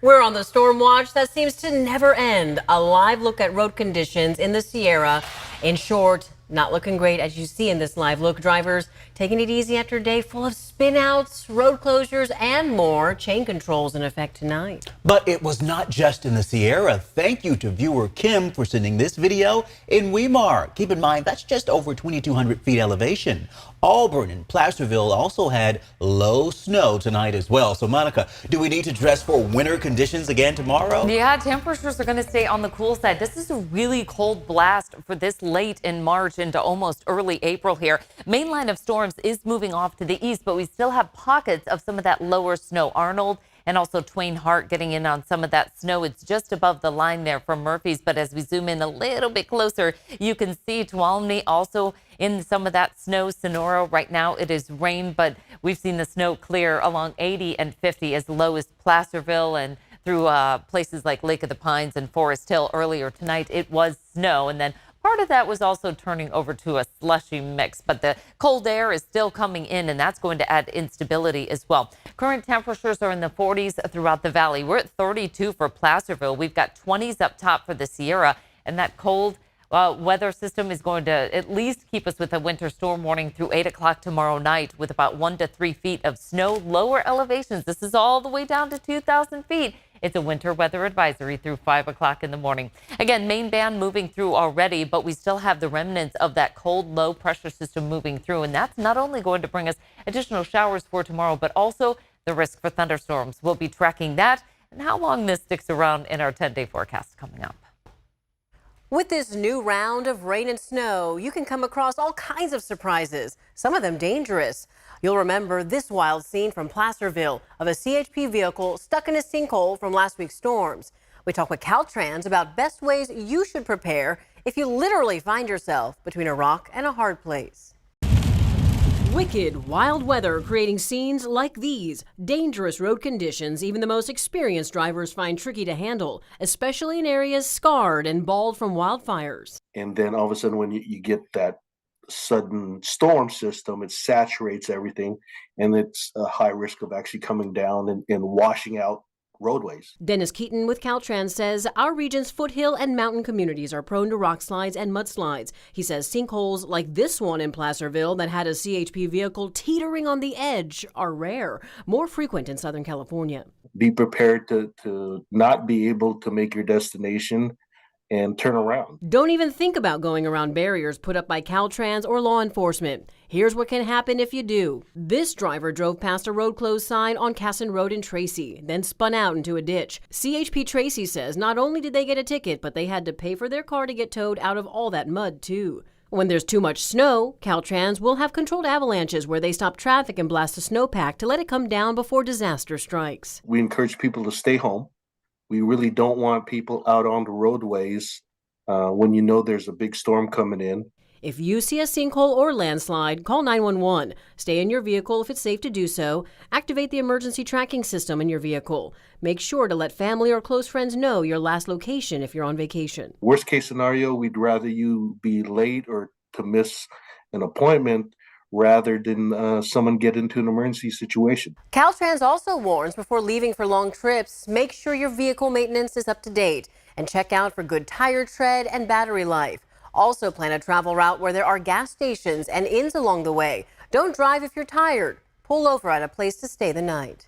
We're on the storm watch that seems to never end. A live look at road conditions in the Sierra. In short, not looking great as you see in this live look. Drivers taking it easy after a day full of spinouts, road closures, and more. Chain controls in effect tonight. But it was not just in the Sierra. Thank you to viewer Kim for sending this video in Weimar. Keep in mind, that's just over 2,200 feet elevation. Auburn and Placerville also had low snow tonight as well. So, Monica, do we need to dress for winter conditions again tomorrow? Yeah, temperatures are going to stay on the cool side. This is a really cold blast for this late in March into almost early April here. Main line of storms is moving off to the east, but we still have pockets of some of that lower snow. Arnold and also Twain Harte getting in on some of that snow. It's just above the line there from Murphy's, but as we zoom in a little bit closer, you can see Tuolumne also in some of that snow. Sonora right now it is rain, but we've seen the snow clear along 80 and 50 as low as Placerville and through places like Lake of the Pines and Forest Hill. Earlier tonight it was snow, and then part of that was also turning over to a slushy mix, but the cold air is still coming in, and that's going to add instability as well. Current temperatures are in the 40s throughout the valley. We're at 32 for Placerville. We've got 20s up top for the Sierra, and that cold weather system is going to at least keep us with a winter storm warning through 8 o'clock tomorrow night with about 1 to 3 feet of snow. Lower elevations, this is all the way down to 2,000 feet. It's a winter weather advisory through 5 o'clock in the morning. Again, main band moving through already, but we still have the remnants of that cold, low pressure system moving through. And that's not only going to bring us additional showers for tomorrow, but also the risk for thunderstorms. We'll be tracking that and how long this sticks around in our 10-day forecast coming up. With this new round of rain and snow, you can come across all kinds of surprises, some of them dangerous. You'll remember this wild scene from Placerville of a CHP vehicle stuck in a sinkhole from last week's storms. We talk with Caltrans about best ways you should prepare if you literally find yourself between a rock and a hard place. Wicked, wild weather creating scenes like these. Dangerous road conditions even the most experienced drivers find tricky to handle, especially in areas scarred and bald from wildfires. And then all of a sudden when you get that sudden storm system, it saturates everything, and it's a high risk of actually coming down and washing out roadways. Dennis Keaton with Caltrans says our region's foothill and mountain communities are prone to rock slides and mudslides. He says sinkholes like this one in Placerville that had a CHP vehicle teetering on the edge are rare, more frequent in Southern California. Be prepared to not be able to make your destination and turn around. Don't even think about going around barriers put up by Caltrans or law enforcement. Here's what can happen if you do. This driver drove past a road closed sign on Casson Road in Tracy, then spun out into a ditch. CHP Tracy says not only did they get a ticket, but they had to pay for their car to get towed out of all that mud, too. When there's too much snow, Caltrans will have controlled avalanches where they stop traffic and blast a snowpack to let it come down before disaster strikes. We encourage people to stay home. We really don't want people out on the roadways when you know there's a big storm coming in. If you see a sinkhole or landslide, call 911. Stay in your vehicle if it's safe to do so. Activate the emergency tracking system in your vehicle. Make sure to let family or close friends know your last location if you're on vacation. Worst case scenario, we'd rather you be late or to miss an appointment rather than someone get into an emergency situation. Caltrans also warns before leaving for long trips, make sure your vehicle maintenance is up to date and check out for good tire tread and battery life. Also plan a travel route where there are gas stations and inns along the way. Don't drive if you're tired. Pull over at a place to stay the night.